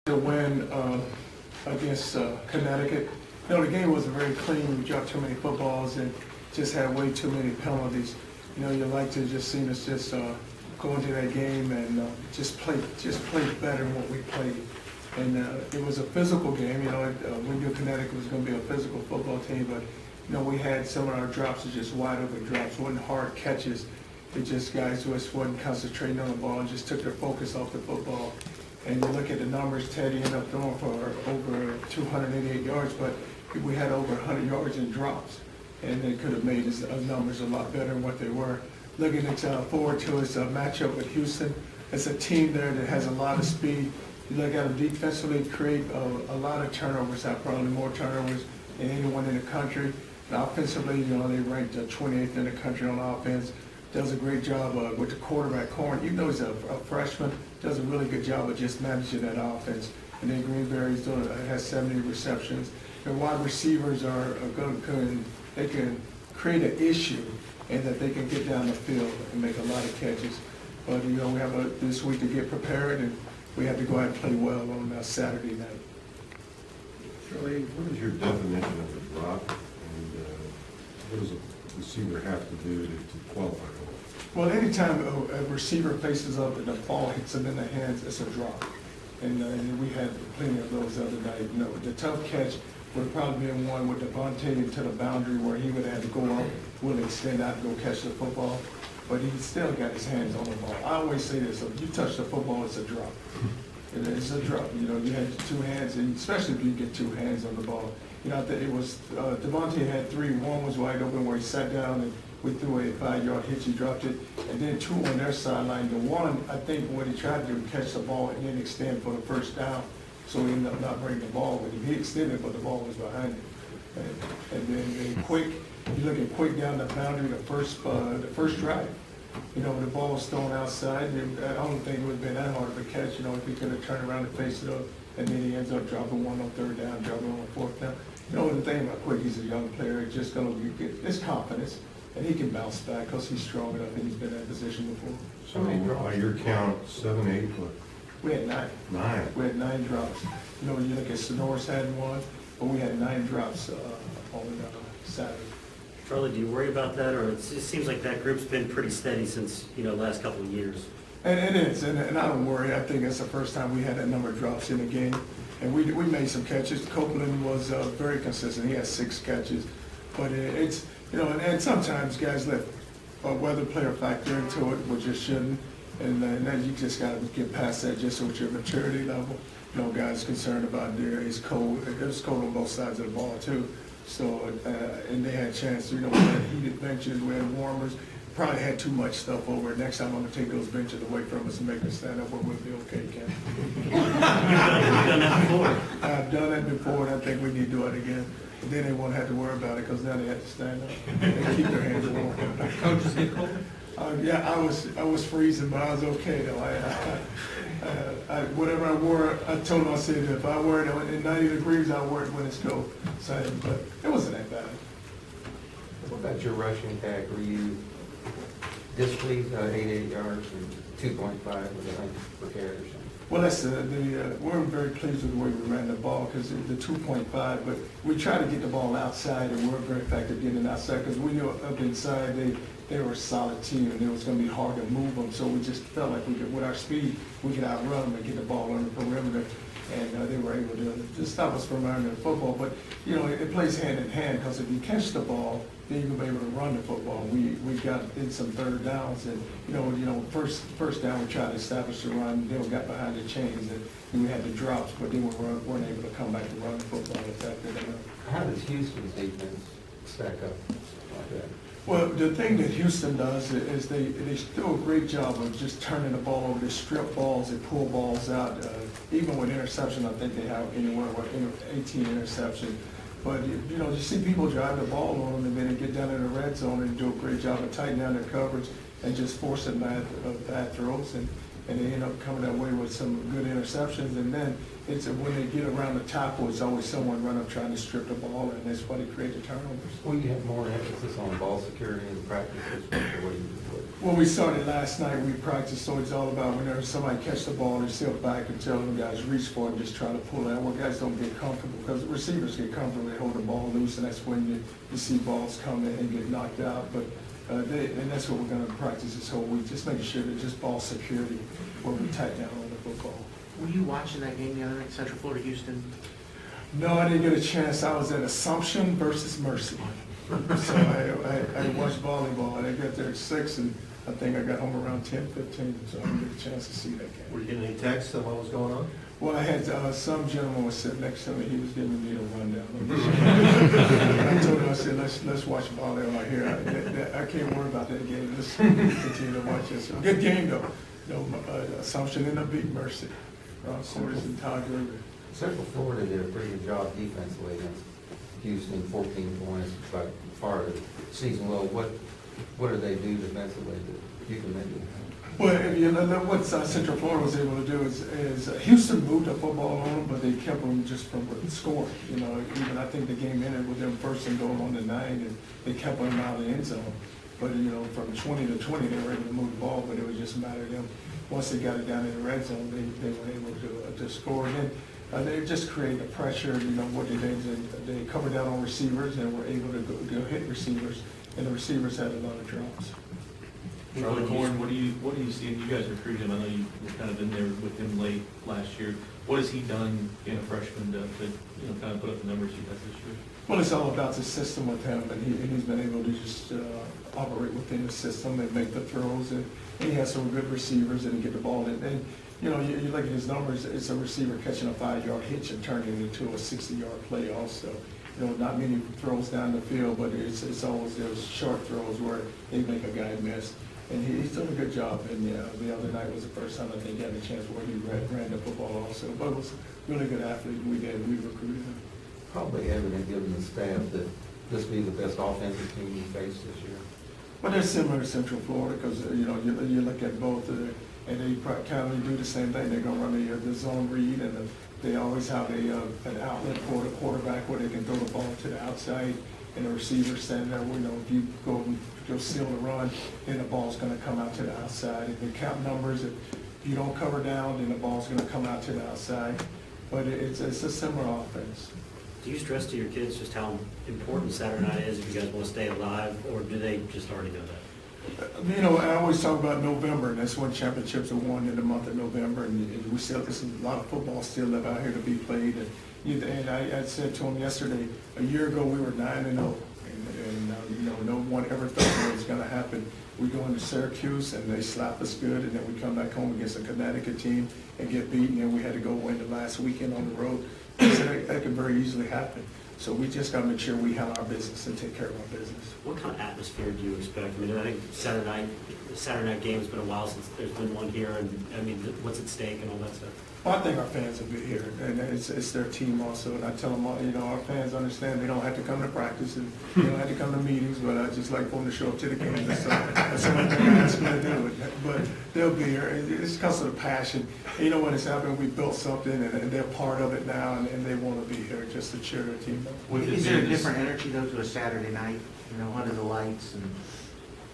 to win against Connecticut. You know, the game wasn't very clean. We dropped too many footballs and just had way too many penalties. You know, you'd like to just seen us just go into that game and just play better than what we played. And it was a physical game. You know, we knew Connecticut was going to be a physical football team, but you know, we had some of our drops are just wide open drops, wasn't hard catches. It just guys just wasn't concentrating on the ball and just took their focus off the football. And you look at the numbers, Teddy ended up throwing for over 288 yards, but we had over 100 yards in drops. And they could have made his numbers a lot better than what they were. Looking forward to his matchup with Houston. It's a team there that has a lot of speed. You look at them defensively, create a lot of turnovers, have probably more turnovers than anyone in the country. And offensively, you know, they ranked 28th in the country on offense. Does a great job with the quarterback, Corn. Even though he's a freshman, does a really good job of just managing that offense. And then Greenberry's has 70 receptions. Their wide receivers are good. They can create an issue and that they can get down the field and make a lot of catches. But, you know, we have this week to get prepared, and we have to go out and play well on Saturday night. Charlie, what is your definition of a drop, and what does a receiver have to do to qualify for it? Well, anytime a receiver faces up and the ball hits him in the hands, it's a drop. And we had plenty of those the other night. You know, the tough catch would have probably been one with Devontae into the boundary where he would have to go up, will extend out and go catch the football. But he still got his hands on the ball. I always say this, if you touch the football, it's a drop. It's a drop. You know, you had two hands, and especially if you get two hands on the ball. You know, it was, Devontae had three. One was wide open where he sat down and we threw a 5-yard hitch, he dropped it. And then two on their sideline. The one, I think what he tried to do, catch the ball and then extend for the first down. So he ended up not bringing the ball with him. He extended, but the ball was behind him. And then quick, you look at quick down the boundary, the first drive. You know, the ball was thrown outside. I don't think it would have been that hard of a catch, you know, if he could have turned around and faced it up. And then he ends up dropping one on third down, dropping on fourth down. You know, the thing about Quick, he's a young player, just going to get his confidence, and he can bounce back because he's strong enough and he's been in that position before. So by your count, 7, 8, what? We had 9. 9. We had 9 drops. You know, you look at Sonora's had one, but we had 9 drops on Saturday. Charlie, do you worry about that, or it seems like that group's been pretty steady since, you know, last couple of years? And it is, and I don't worry. I think it's the first time we had that number of drops in a game. And we made some catches. Copeland was very consistent. He had 6 catches. But it's, you know, and sometimes guys let a weather player factor into it, which you shouldn't. And then you just got to get past that just with your maturity level. You know, guys concerned about it's cold. It was cold on both sides of the ball, too. So, and they had a chance, you know, we had heated benches, we had warmers. Probably had too much stuff over it. Next time I'm going to take those benches away from us and make us stand up where we'll be okay, Ken. You've done that before. I've done that before, and I think we need to do it again. And then they won't have to worry about it because now they have to stand up and keep their hands warm. Coaches get cold? Yeah, I was freezing, but I was okay though. Whatever I wore, I told them, I said if I wear it in 90 degrees, I'll wear it when it's cold. So, but it wasn't that bad. What about your rushing attack? Were you displeased, 88 yards and 2.5 with a per carry or something? Well, that's we're very pleased with the way we ran the ball because the 2.5, but we try to get the ball outside, and we're very effective getting it outside because we knew up inside they were a solid team and it was going to be hard to move them. So we just felt like we could, with our speed, we could outrun them and get the ball on the perimeter. And they were able to stop us from running the football. But, you know, it plays hand in hand because if you catch the ball, then you'll be able to run the football. We got in some third downs, and, you know, first down we tried to establish the run, then we got behind the chains, and we had the drops, but then we weren't able to come back and run the football effectively. How does Houston's defense stack up like that? Well, the thing that Houston does is they do a great job of just turning the ball over. They strip balls, they pull balls out. Even with interception, I think they have anywhere with 18 interceptions. But, you know, you see people drive the ball on them and then they get down in the red zone and do a great job of tightening down their coverage and just forcing bad throws. And and they end up coming away with some good interceptions. And then it's when they get around the tackle, it's always someone run up trying to strip the ball, and that's why they create the turnovers. Will you have more emphasis on ball security in practices? Or what do you? Well, we started last night, we practiced, so it's all about whenever somebody catch the ball, they sit back and tell them guys reach for it and just try to pull it out. Well, guys don't get comfortable, because the receivers get comfortable, they hold the ball loose, and that's when you see balls come in and get knocked out. But and that's what we're gonna practice this whole week, just making sure that just ball security where we tighten down on the football. Were you watching that game the other night, Central Florida, Houston? No, I didn't get a chance. I was at Assumption versus Mercy. So I watched volleyball, and I got there at 6, and I think I got home around 10:15, so I didn't get a chance to see that Were game. you getting any texts on what was going on? Well, I had, some gentleman was sitting next to me, he was giving me the rundown. I told him, I said, let's watch volleyball here. I can't worry about that game, let's continue to watch this. Good game, though. No, Assumption ended up beating Mercy. Ron Cordes and Todd Gerber. Central Florida did a pretty good job defensively against Houston, 14 points, by far of the season low. What do they do defensively that you can maybe? Well, if you look what Central Florida was able to do is Houston moved the football on them, but they kept them just from scoring. You know, even I think the game ended with them first and goal on the 9, and they kept them out of the end zone. But, you know, from 20 to 20, they were able to move the ball, but it was just a matter of them. Once they got it down in the red zone, they were able to score. And then they just created the pressure, you know, what they did, they covered down on receivers and were able to go hit receivers, and the receivers had a lot of drops. Charlie Corn, what do you see? You guys recruited him. I know you were kind of in there with him late last year. What has he done in a freshman to kind of put up the numbers you guys this year? Well, it's all about the system with him, and he's been able to just operate within the system and make the throws, and he has some good receivers and get the ball in. And, you know, you look at his numbers, it's a receiver catching a 5-yard hitch and turning it into a 60-yard play also. You know, not many throws down the field, but it's always those short throws where they make a guy miss. And he's done a good job, and the other night was the first time I think he had a chance where he ran the football also. But it was a really good athlete, we recruited him. Probably evident given the staff that this will be the best offensive team you face this year. Well, they're similar to Central Florida, because, you know, you look at both, and they kind of do the same thing. They're going to run the zone read, and they always have an outlet for the quarterback where they can throw the ball to the outside, and the receiver standing there. You know, if you go seal the run, then the ball's going to come out to the outside. If they count numbers, if you don't cover down, then the ball's going to come out to the outside. But it's a similar offense. Do you stress to your kids just how important Saturday night is if you guys want to stay alive, or do they just already know that? You know, I always talk about November, and that's when championships are won in the month of November, and we still, there's a lot of football still left out here to be played. And I said to him yesterday, a year ago, we were 9-0, and you know, no one ever thought it was going to happen. We go into Syracuse, and they slap us good, and then we come back home against a Connecticut team and get beaten, and we had to go win the last weekend on the road. So that could very easily happen. So we just got to make sure we handle our business and take care of our business. What kind of atmosphere do you expect? I mean, I think the Saturday night game has been a while since there's been one here, and I mean, what's at stake and all that stuff? Well, I think our fans will be here, and it's their team also, and I tell them, you know, our fans understand they don't have to come to practice, and they don't have to come to meetings, but I just like for them to show up to the games. That's the only thing I ask them to do. But they'll be here, it's because of the passion. And you know what has happened, we built something, and they're part of it now, and they want to be here just to cheer their team up. Is there a different energy though to a Saturday night, you know, under the lights and?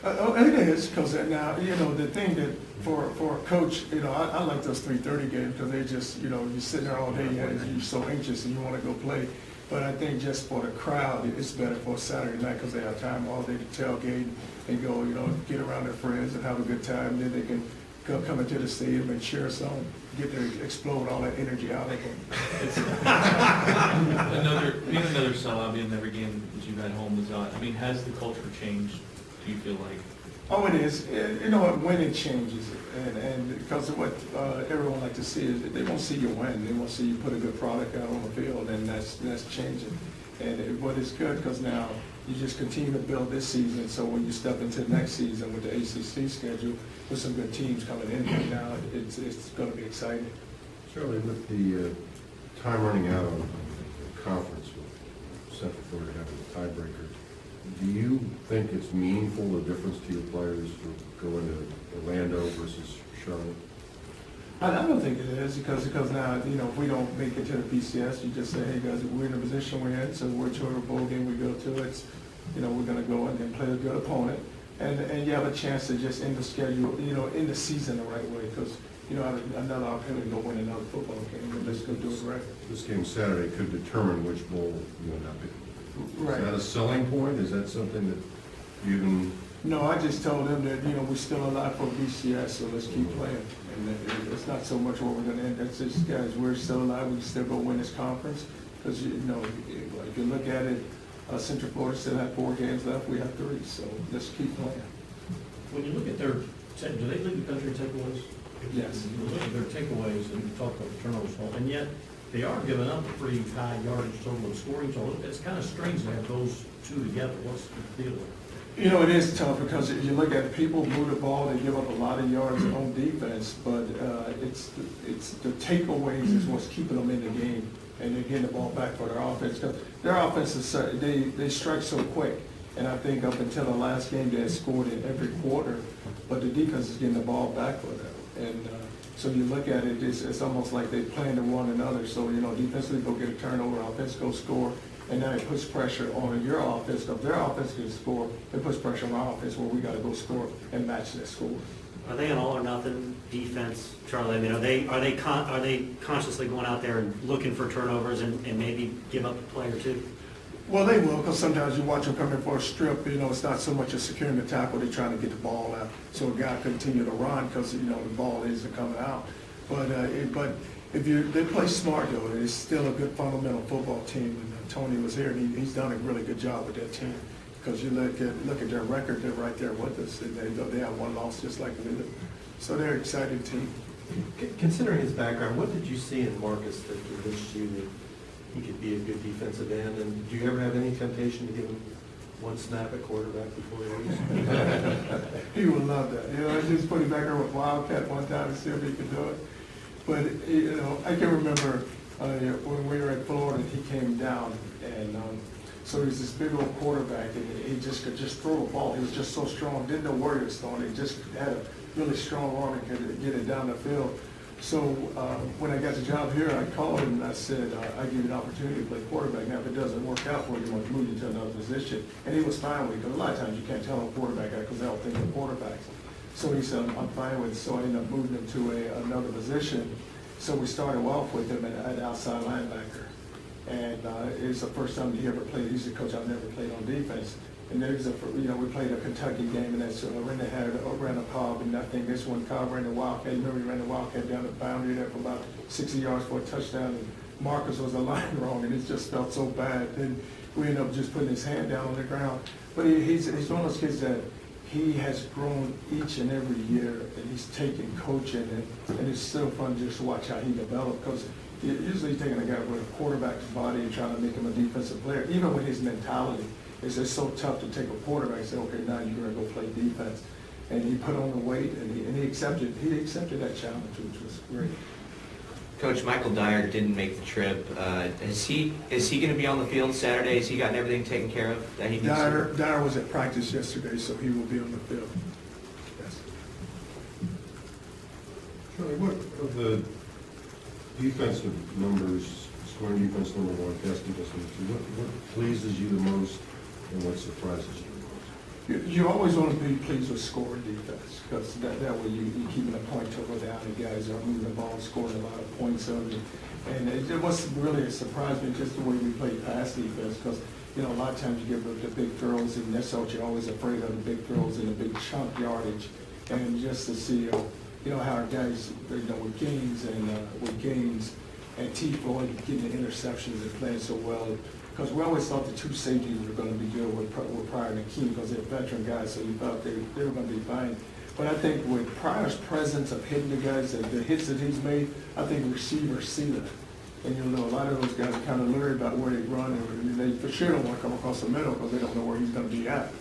It is, because now, you know, the thing that for a coach, you know, I like those 3:30 games, because they just, you know, you're sitting there all day, you're so anxious and you want to go play. But I think just for the crowd, it's better for a Saturday night, because they have time all day to tailgate and go, you know, get around their friends and have a good time. Then they can go come into the stadium and cheer us on, get to explode all that energy out of them. Being another sellout, being every game that you've had home is on. I mean, has the culture changed? Do you feel like? Oh, it is. You know, when it changes, and because of what everyone like to see is that they won't see you win. They won't see you put a good product out on the field, and that's changing. And what is good, because now you just continue to build this season. So when you step into the next season with the ACC schedule, with some good teams coming in right now, it's going to be exciting. Charlie, with the time running out on the conference with Central Florida having a tiebreaker, do you think it's meaningful, the difference to your players to go into Orlando versus Charlotte? I don't think it is, because now, you know, if we don't make it to the BCS, you just say, hey, guys, we're in the position we're in, so whichever bowl game we go to, it's, you know, we're gonna go in and play a good opponent. And you have a chance to just end the schedule, you know, end the season the right way, because, you know, have another opportunity to go win another football game, and let's go do it right. This game Saturday could determine which bowl you end up in. Right. Is that a selling point? Is that something that you even, No, I just told them that, you know, we're still alive for BCS, so let's keep playing. And it's not so much what we're gonna end, that's just, guys, we're still alive, we can still go win this conference. Because, you know, if you look at it, Central Florida still have 4 games left, we have 3, so let's keep playing. When you look at their, do they lead the country in takeaways? Yes. You look at their takeaways and you talk about the turnovers, and yet they are giving up a pretty high yardage total and scoring total. It's kind of strange to have those two together. What's the deal with it? You know, it is tough, because if you look at it, people move the ball, they give up a lot of yards on defense, but it's the takeaways is what's keeping them in the game, and they're getting the ball back for their offense. 'Cause their offense is, they strike so quick, and I think up until the last game, they had scored in every quarter, but the defense is getting the ball back for them. And so you look at it, it's almost like they playing to one another, so, you know, defensively go get a turnover, offense go score, and then it puts pressure on your offense. If their offense can score, it puts pressure on our offense, where we gotta go score and match that score. Are they an all or nothing defense, Charlie? I mean, are they consciously going out there and looking for turnovers and maybe give up a play or two? Well, they will, because sometimes you watch them come in for a strip, you know, it's not so much as securing the tackle, they're trying to get the ball out, so a guy continue to run, because, you know, the ball isn't coming out. But they play smart, though, it's still a good fundamental football team, and Tony was here, and he's done a really good job with that team, because you look at their record, they're right there with us, and they have one loss just like we do. So they're an exciting team. Considering his background, what did you see in Marcus that convinced you that he could be a good defensive end? And do you ever have any temptation to give him one snap at quarterback before he leaves? He would love that. You know, I just put him back there with Wildcat one time and see if he could do it. But, you know, I can remember when we were at Florida, he came down, and so he's this big old quarterback, and he just could just throw a ball. He was just so strong, didn't know where he was throwing. He just had a really strong arm and could get it down the field. So when I got the job here, I called him and I said, I give you an opportunity to play quarterback. Now, if it doesn't work out for you, I'm going to move you to another position. And he was fine with it, because a lot of times you can't tell a quarterback that, because they don't think they're quarterbacks. So he said, I'm fine with it. So I ended up moving him to another position. So we started off with him at outside linebacker. And it's the first time he ever played. He's a coach, I've never played on defense. And there's we played a Kentucky game, and that's Renda ran a Cobb, and I think this one Cobb ran the Wildcat. Remember, he ran the Wildcat down the boundary there for about 60 yards for a touchdown, and Marcus was a line wrong, and it just felt so bad. And we ended up just putting his hand down on the ground. But he's one of those kids that he has grown each and every year, and he's taking coaching, and it's still fun just to watch how he developed, because usually he's taking a guy with a quarterback's body and trying to make him a defensive player, even with his mentality. It's just so tough to take a quarterback and say, okay, now you're going to go play defense. And he put on the weight, and he accepted that challenge, which was great. Coach, Michael Dyer didn't make the trip. Is he going to be on the field Saturday? Has he gotten everything taken care of that he needs to? Dyer was at practice yesterday, so he will be on the field. Yes. Charlie, what of the defensive numbers, scoring defense number 1, pass defense number 2, what pleases you the most and what surprises you the most? You always want to be pleased with scoring defense, because that way you're keeping a point total down, and guys are moving the ball, scoring a lot of points on you. And it was really a surprise me just the way we played pass defense, because, you know, a lot of times you give the big throws, and that's what you're always afraid of, the big throws and the big chunk yardage. And just to see, you know, how our guys, with Gaines and T. Floyd getting the interceptions and playing so well. Because we always thought the two safeties were going to be good with Pryor and Keene, because they're veteran guys, so you thought they were going to be fine. But I think with Pryor's presence of hitting the guys, the hits that he's made, I think receivers see that. And you know, a lot of those guys are kind of leery about where they run, and they for sure don't want to come across the middle, because they don't know where he's going to be at.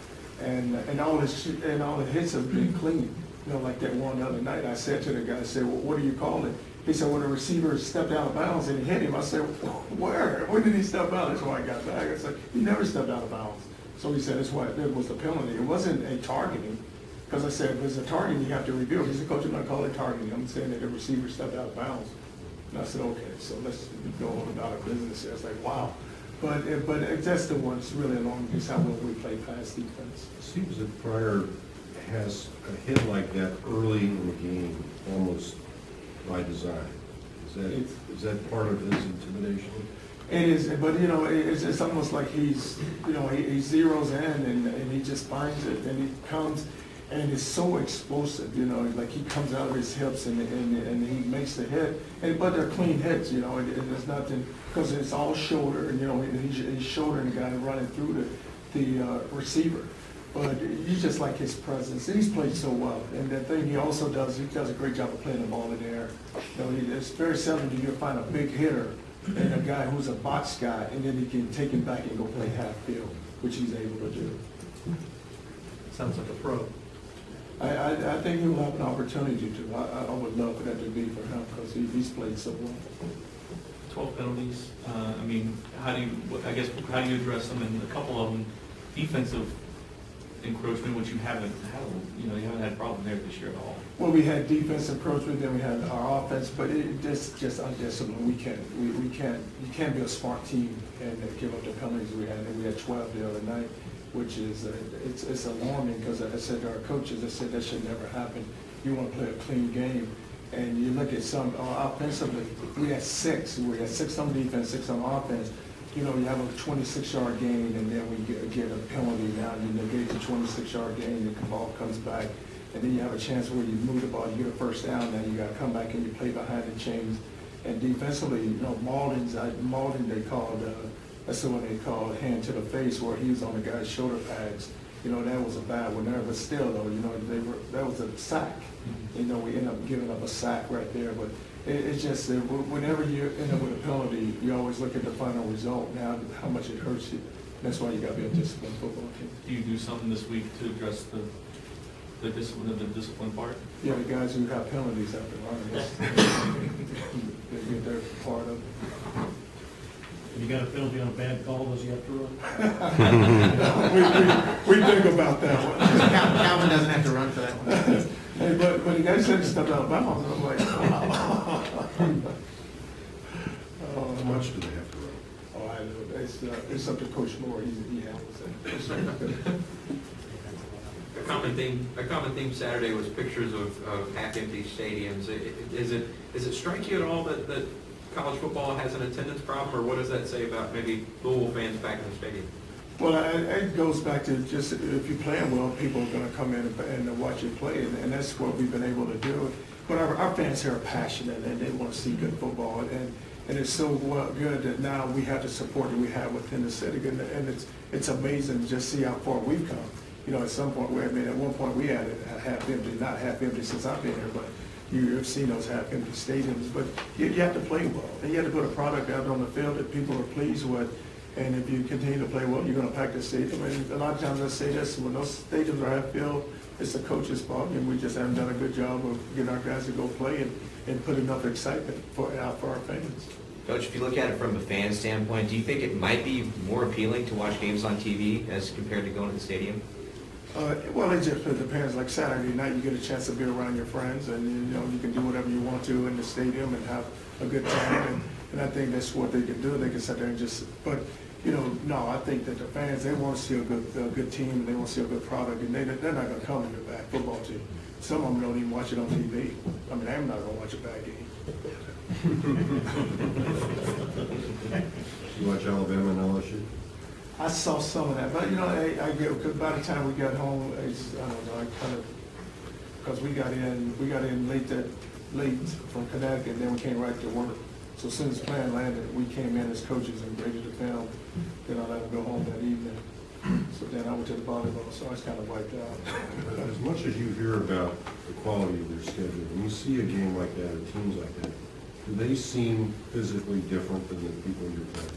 And all the hits have been clean. You know, like that one the other night, I said to the guy, I said, well, what do you call it? He said, when the receiver stepped out of bounds and he hit him. I said, where? When did he step out? That's why I got back. I said, he never stepped out of bounds. So he said, that's why that was the penalty. It wasn't a targeting. because I said, if it's a target, you have to review it. He said, Coach, I'm not calling it targeting, I'm saying that the receiver stepped out of bounds. And I said, okay, so let's go on about our business here. It's like, wow. But that's the one that's really along, is how well we play pass defense. It seems that Pryor has a hit like that early in the game, almost by design. Is that part of his intimidation? It is, but you know, it's almost like he's, you know, he zeroes in and he just finds it and he comes and it's so explosive, you know, like he comes out of his hips and he makes the hit. But they're clean hits, you know, there's nothing, because it's all shoulder and, you know, he's shouldering the guy running through the receiver. But you just like his presence, and he's played so well. And the thing he also does, he does a great job of playing the ball in the air. You know, it's very seldom do you find a big hitter and a guy who's a box guy, and then he can take him back and go play half field, which he's able to do. Sounds like a pro. I think he'll have an opportunity to. I would love for that to be for him, because he's played so well. 12 penalties, I mean, how do you address them, and a couple of them, defensive encroachment, which you haven't had a problem there this year at all. Well, we had defense encroachment, then we had our offense, but it's just undisciplined. We can't. You can't be a smart team and give up the penalties we had. And we had 12 the other night, which is it's alarming, because I said to our coaches, I said that should never happen. You want to play a clean game, and you look at some offensively. We had 6. We had 6 on defense, 6 on offense. You know, you have a 26-yard gain, and then we get a penalty. Now you negate the 26-yard gain, the ball comes back, and then you have a chance where you move the ball, you get a first down. Now you got to come back and you play behind the chains. And defensively, you know, Malden they called. That's the one they called hand to the face, where he was on the guy's shoulder pads. You know, that was a bad one there. But still, though, you know, that was a sack. You know, we end up giving up a sack right there, but. It's just that whenever you end up with a penalty, you always look at the final result, now how much it hurts you. That's why you got to be a disciplined football team. Do you do something this week to address the discipline part? Yeah, the guys who have penalties have to learn this. They get their part of it. If you got a penalty on a bad call, does he have to run? We think about that one. Calvin doesn't have to run for that one. Hey, but the guy said he stepped out of bounds, and I'm like, wow. How much do they have to run? Oh, I know, it's up to Coach Moore, he handles it. A common theme Saturday was pictures of half-empty stadiums. Does it strike you at all that college football has an attendance problem, or what does that say about maybe Louisville fans back in the stadium? Well, it goes back to just, if you're playing well, people are going to come in and watch you play, and that's what we've been able to do. But our fans here are passionate, and they want to see good football, and it's so good that now we have the support that we have within the city, and it's amazing to just see how far we've come. You know, at some point, at one point we had it half empty, not half empty since I've been here, but you've seen those half empty stadiums. But you have to play well, and you have to put a product out on the field that people are pleased with. And if you continue to play well, you're going to pack the stadium. And a lot of times I say this, when those stadiums are half filled, it's the coach's fault, and we just haven't done a good job of getting our guys to go play and put enough excitement out for our fans. Coach, if you look at it from a fan standpoint, do you think it might be more appealing to watch games on TV as compared to going to the stadium? Well, it just depends. Like Saturday night, you get a chance to be around your friends, and you know you can do whatever you want to in the stadium and have a good time. And I think that's what they can do. They can sit there and just. But you know, no, I think that the fans, they want to see a good team, and they want to see a good product, and they're not going to come to the bad football team. Some of them don't even watch it on TV. I mean, I'm not going to watch a bad game. You watch Alabama and LSU? I saw some of that, but you know, cause by the time we got home, I don't know, I kind of, because we got in late from Connecticut, and then we came right to work. So as soon as the plan landed, we came in as coaches and graded the film. Then I let them go home that evening. So then I went to the volleyball, so I was kind of wiped out. As much as you hear about the quality of their schedule, when you see a game like that or teams like that, do they seem physically different than the people you're playing?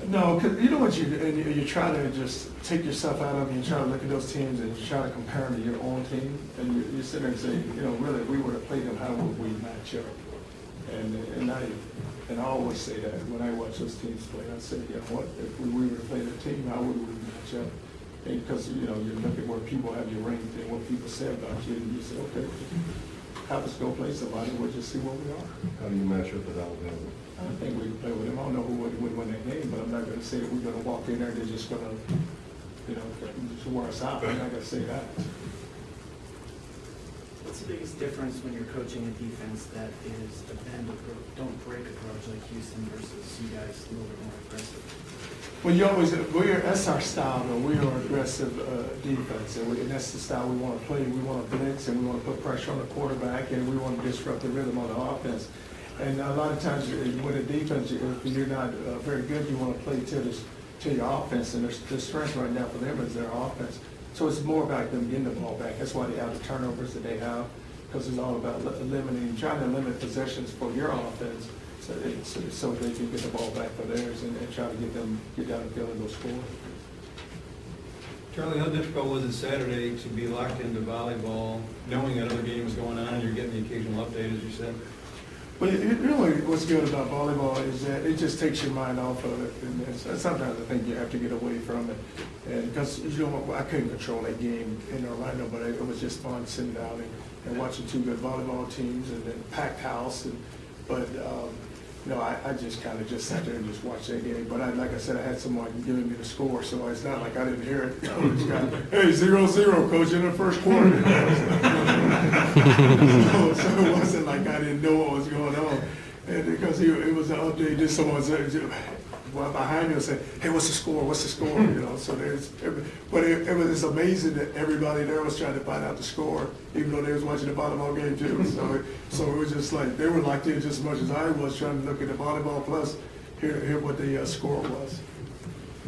No, because you know what you try to just take yourself out of it, and you try to look at those teams and you try to compare them to your own team, and you sit there and say, you know, really, if we were to play them, how would we match up? And I always say that when I watch those teams play, I say, you know what, if we were to play the team, how would we match up? Because, you know, you look at where people have you ranked and what people say about you, and you say, okay, have us go play somebody, we'll just see where we are. How do you match up with Alabama? I think we can play with them. I don't know who would win that game, but I'm not gonna say that we're gonna walk in there, they're just gonna, you know, just wear us out. I'm not gonna say that. What's the biggest difference when you're coaching a defense that is a bend approach, don't break approach like Houston versus you guys a little bit more aggressive? Well, that's our style, though. We are aggressive defense, and that's the style we want to play. We want to blitz, and we want to put pressure on the quarterback, and we want to disrupt the rhythm on the offense. And a lot of times with a defense, if you're not very good, you want to play to your offense, and the strength right now for them is their offense. So it's more about them getting the ball back. That's why they have the turnovers that they have, because it's all about trying to limit possessions for your offense, so they can get the ball back for theirs and try to get down the field and go score. Charlie, how difficult was it Saturday to be locked into volleyball, knowing that other game was going on and you're getting the occasional update, as you said? Well, really, what's good about volleyball is that it just takes your mind off of it, and sometimes I think you have to get away from it. And because, you know, I couldn't control that game in Orlando, but it was just fun sitting down and watching two good volleyball teams and then packed house. But you know, I just kind of just sat there and just watched that game. But like I said, I had someone giving me the score, so it's not like I didn't hear it. I just got, hey, 0-0, coach, in the first quarter. So it wasn't like I didn't know what was going on. And because it was an update, just someone said, well, behind me was saying, hey, what's the score? What's the score? You know, so but it was amazing that everybody there was trying to find out the score, even though they was watching the volleyball game too. So it was just like, they were locked in just as much as I was trying to look at the volleyball plus hear what the score was.